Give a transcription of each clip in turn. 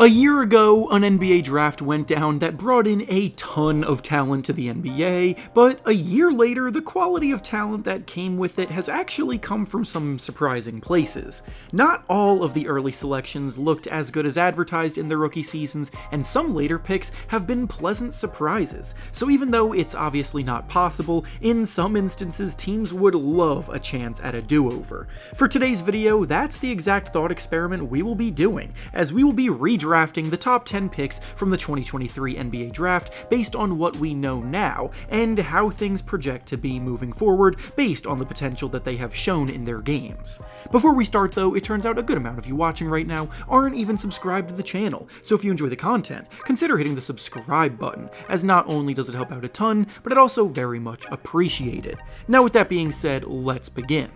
A year ago, an NBA draft went down that brought in a ton of talent to the NBA, but a year later, the quality of talent that came with it has actually come from some surprising places. Not all of the early selections looked as good as advertised in their rookie seasons, and some later picks have been pleasant surprises. So even though it's obviously not possible, in some instances teams would love a chance at a do-over. For today's video, that's the exact thought experiment we will be doing, as we will be redrafting the top 10 picks from the 2023 NBA Draft based on what we know now, and how things project to be moving forward based on the potential that they have shown in their games. Before we start though, it turns out a good amount of you watching right now aren't even subscribed to the channel, so if you enjoy the content, consider hitting the subscribe button, as not only does it help out a ton, but it also very much appreciated. Now with that being said, let's begin.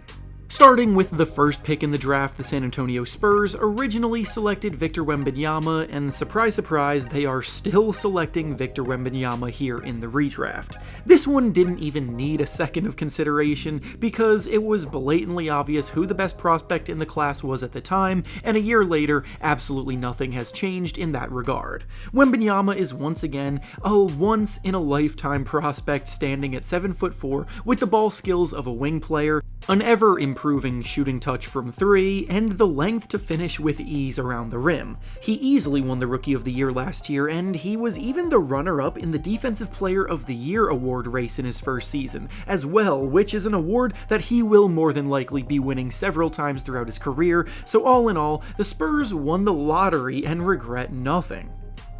Starting with the first pick in the draft, the San Antonio Spurs originally selected Victor Wembanyama, and surprise surprise, they are still selecting Victor Wembanyama here in the redraft. This one didn't even need a second of consideration, because it was blatantly obvious who the best prospect in the class was at the time, and a year later, absolutely nothing has changed in that regard. Wembanyama is once again a once-in-a-lifetime prospect standing at 7'4" with the ball skills of a wing player, an ever-improving shooting touch from 3, and the length to finish with ease around the rim. He easily won the Rookie of the Year last year, and he was even the runner-up in the Defensive Player of the Year award race in his first season, as well, which is an award that he will more than likely be winning several times throughout his career, so all in all, the Spurs won the lottery and regret nothing.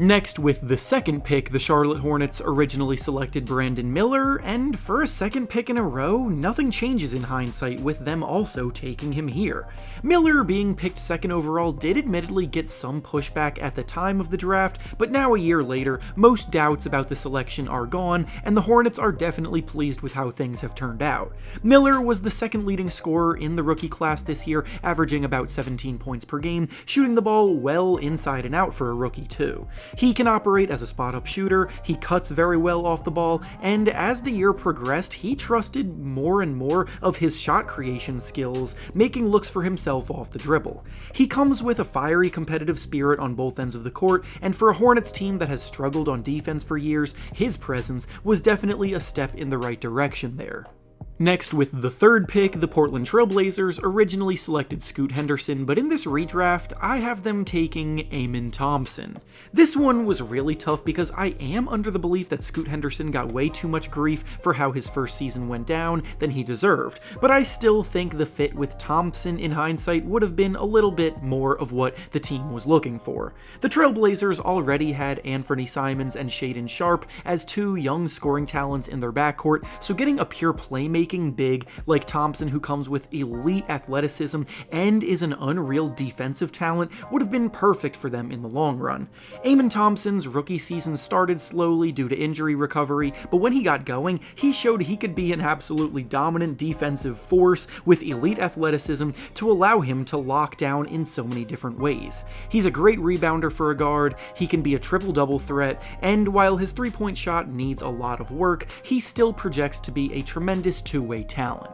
Next, with the second pick, the Charlotte Hornets originally selected Brandon Miller, and for a second pick in a row, nothing changes in hindsight with them also taking him here. Miller being picked second overall did admittedly get some pushback at the time of the draft, but now a year later, most doubts about the selection are gone, and the Hornets are definitely pleased with how things have turned out. Miller was the second leading scorer in the rookie class this year, averaging about 17 points per game, shooting the ball well inside and out for a rookie too. He can operate as a spot-up shooter, he cuts very well off the ball, and as the year progressed, he trusted more and more of his shot creation skills, making looks for himself off the dribble. He comes with a fiery competitive spirit on both ends of the court, and for a Hornets team that has struggled on defense for years, his presence was definitely a step in the right direction there. Next, with the third pick, the Portland Trail Blazers originally selected Scoot Henderson, but in this redraft, I have them taking Amen Thompson. This one was really tough because I am under the belief that Scoot Henderson got way too much grief for how his first season went down than he deserved, but I still think the fit with Thompson in hindsight would have been a little bit more of what the team was looking for. The Trail Blazers already had Anthony Simons and Shaedon Sharpe as two young scoring talents in their backcourt, so getting a pure playmaker big like Thompson, who comes with elite athleticism and is an unreal defensive talent, would have been perfect for them in the long run. Amen Thompson's rookie season started slowly due to injury recovery, but when he got going, he showed he could be an absolutely dominant defensive force with elite athleticism to allow him to lock down in so many different ways. He's a great rebounder for a guard, he can be a triple-double threat, and while his three-point shot needs a lot of work, he still projects to be a tremendous two-way talent.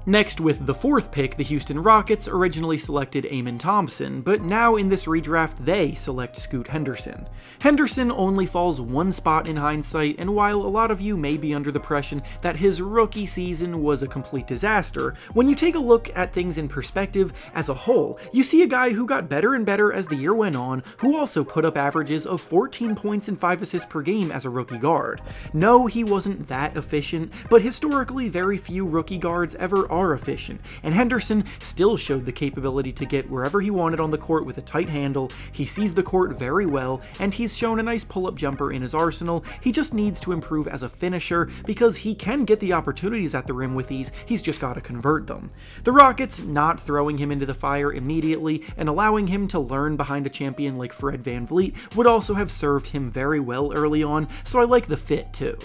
Next, with the fourth pick, the Houston Rockets originally selected Amen Thompson, but now in this redraft they select Scoot Henderson. Henderson only falls one spot in hindsight, and while a lot of you may be under the impression that his rookie season was a complete disaster, when you take a look at things in perspective as a whole, you see a guy who got better and better as the year went on, who also put up averages of 14 points and 5 assists per game as a rookie guard. No, he wasn't that efficient, but historically very few rookie guards ever are efficient, and Henderson still showed the capability to get wherever he wanted on the court with a tight handle. He sees the court very well, and he's shown a nice pull-up jumper in his arsenal. He just needs to improve as a finisher because he can get the opportunities at the rim with ease, he's just got to convert them. The Rockets not throwing him into the fire immediately and allowing him to learn behind a champion like Fred VanVleet would also have served him very well early on, so I like the fit too.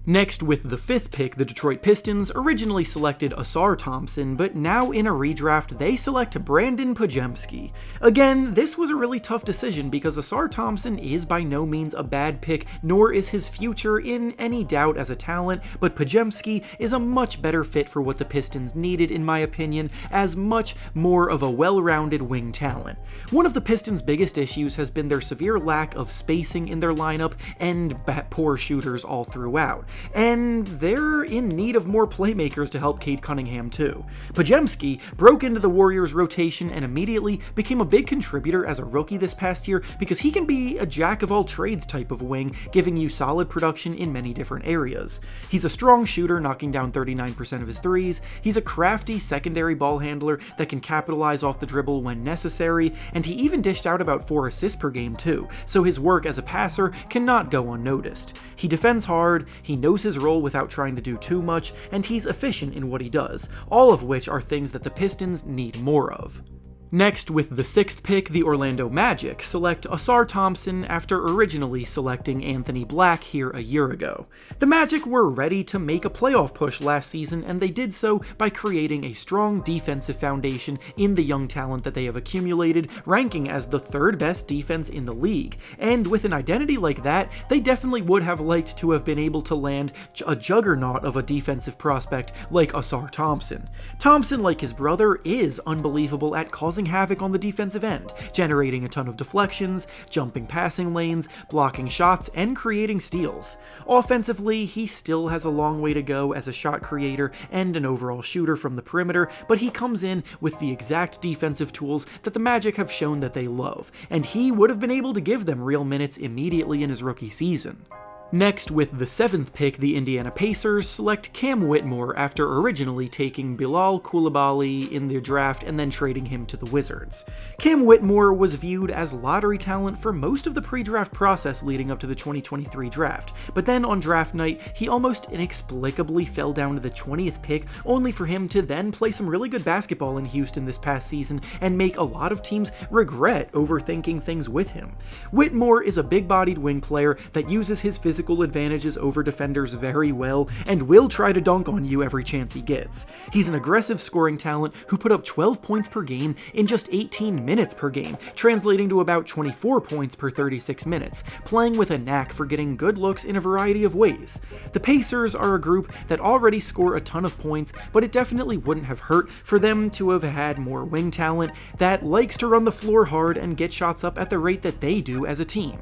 Next, with the 5th pick, the Detroit Pistons originally selected Ausar Thompson, but now in a redraft, they select Brandon Podziemski. Again, this was a really tough decision because Ausar Thompson is by no means a bad pick, nor is his future in any doubt as a talent, but Podziemski is a much better fit for what the Pistons needed, in my opinion, as much more of a well-rounded wing talent. One of the Pistons' biggest issues has been their severe lack of spacing in their lineup and poor shooters all throughout. And they're in need of more playmakers to help Cade Cunningham too. Podziemski broke into the Warriors' rotation and immediately became a big contributor as a rookie this past year because he can be a jack-of-all-trades type of wing, giving you solid production in many different areas. He's a strong shooter, knocking down 39% of his threes, he's a crafty secondary ball handler that can capitalize off the dribble when necessary, and he even dished out about 4 assists per game too, so his work as a passer cannot go unnoticed. He defends hard, he knows his role without trying to do too much, and he's efficient in what he does, all of which are things that the Pistons need more of. Next, with the 6th pick, the Orlando Magic select Ausar Thompson after originally selecting Anthony Black here a year ago. The Magic were ready to make a playoff push last season, and they did so by creating a strong defensive foundation in the young talent that they have accumulated, ranking as the 3rd best defense in the league. And with an identity like that, they definitely would have liked to have been able to land a juggernaut of a defensive prospect like Ausar Thompson. Thompson, like his brother, is unbelievable at causing havoc on the defensive end, generating a ton of deflections, jumping passing lanes, blocking shots, and creating steals. Offensively, he still has a long way to go as a shot creator and an overall shooter from the perimeter, but he comes in with the exact defensive tools that the Magic have shown that they love, and he would have been able to give them real minutes immediately in his rookie season. Next, with the 7th pick, the Indiana Pacers select Cam Whitmore after originally taking Bilal Coulibaly in their draft and then trading him to the Wizards. Cam Whitmore was viewed as lottery talent for most of the pre-draft process leading up to the 2023 draft, but then on draft night, he almost inexplicably fell down to the 20th pick, only for him to then play some really good basketball in Houston this past season and make a lot of teams regret overthinking things with him. Whitmore is a big-bodied wing player that uses his physical advantages over defenders very well and will try to dunk on you every chance he gets. He's an aggressive scoring talent who put up 12 points per game in just 18 minutes per game, translating to about 24 points per 36 minutes, playing with a knack for getting good looks in a variety of ways. The Pacers are a group that already score a ton of points, but it definitely wouldn't have hurt for them to have had more wing talent that likes to run the floor hard and get shots up at the rate that they do as a team.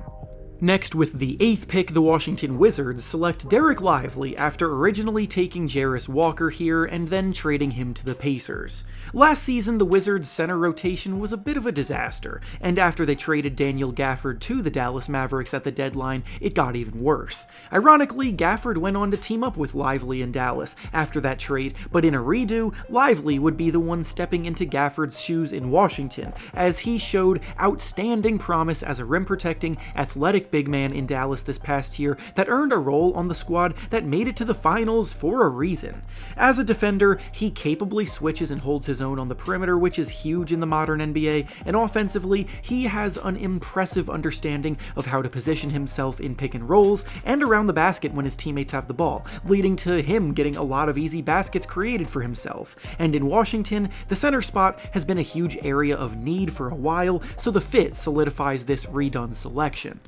Next, with the 8th pick, the Washington Wizards select Derek Lively after originally taking Jarris Walker here and then trading him to the Pacers. Last season, the Wizards' center rotation was a bit of a disaster, and after they traded Daniel Gafford to the Dallas Mavericks at the deadline, it got even worse. Ironically, Gafford went on to team up with Lively in Dallas after that trade, but in a redo, Lively would be the one stepping into Gafford's shoes in Washington, as he showed outstanding promise as a rim-protecting, athletic big man in Dallas this past year that earned a role on the squad that made it to the finals for a reason. As a defender, he capably switches and holds his own on the perimeter, which is huge in the modern NBA, and offensively, he has an impressive understanding of how to position himself in pick and rolls and around the basket when his teammates have the ball, leading to him getting a lot of easy baskets created for himself. And in Washington, the center spot has been a huge area of need for a while, so the fit solidifies this redone selection.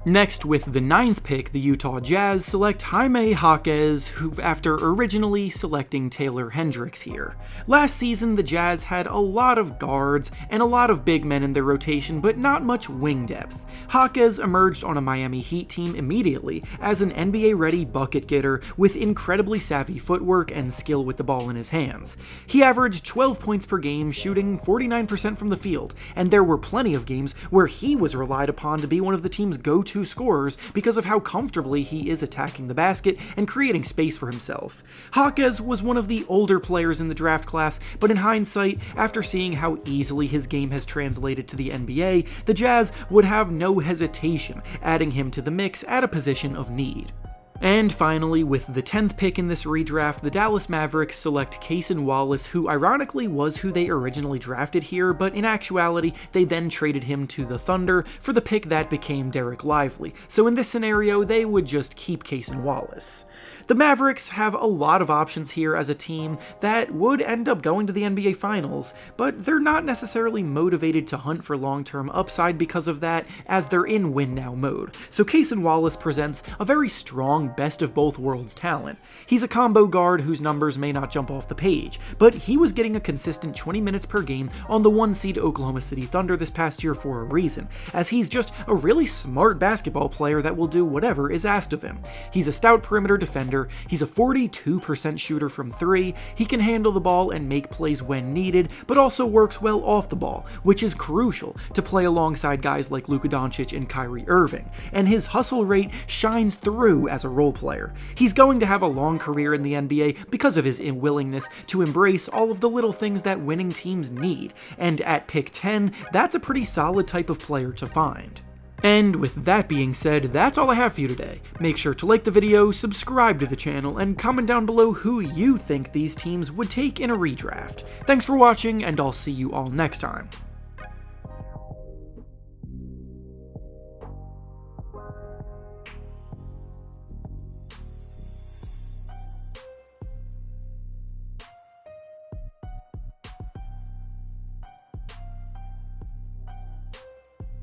Next, with the 9th pick, the Utah Jazz select Jaime Jaquez, who after originally selecting Taylor Hendricks here. Last season, the Jazz had a lot of guards and a lot of big men in their rotation, but not much wing depth. Jaquez emerged on a Miami Heat team immediately as an NBA-ready bucket getter with incredibly savvy footwork and skill with the ball in his hands. He averaged 12 points per game, shooting 49% from the field, and there were plenty of games where he was relied upon to be one of the team's go-to scorers because of how comfortably he is attacking the basket and creating space for himself. Jaquez was one of the older players in the draft class, but in hindsight, after seeing how easily his game has translated to the NBA, the Jazz would have no hesitation adding him to the mix at a position of need. And finally, with the 10th pick in this redraft, the Dallas Mavericks select Cason Wallace, who ironically was who they originally drafted here, but in actuality, they then traded him to the Thunder for the pick that became Derek Lively. So in this scenario, they would just keep Cason Wallace. The Mavericks have a lot of options here as a team that would end up going to the NBA Finals, but they're not necessarily motivated to hunt for long-term upside because of that, as they're in win-now mode. So Cason Wallace presents a very strong best-of-both-worlds talent. He's a combo guard whose numbers may not jump off the page, but he was getting a consistent 20 minutes per game on the 1-seed Oklahoma City Thunder this past year for a reason, as he's just a really smart basketball player that will do whatever is asked of him. He's a stout perimeter defender, he's a 42% shooter from 3, he can handle the ball and make plays when needed, but also works well off the ball, which is crucial to play alongside guys like Luka Doncic and Kyrie Irving, and his hustle rate shines through as a role player. He's going to have a long career in the NBA because of his willingness to embrace all of the little things that winning teams need, and at pick 10, that's a pretty solid type of player to find. And with that being said, that's all I have for you today. Make sure to like the video, subscribe to the channel, and comment down below who you think these teams would take in a redraft. Thanks for watching, and I'll see you all next time.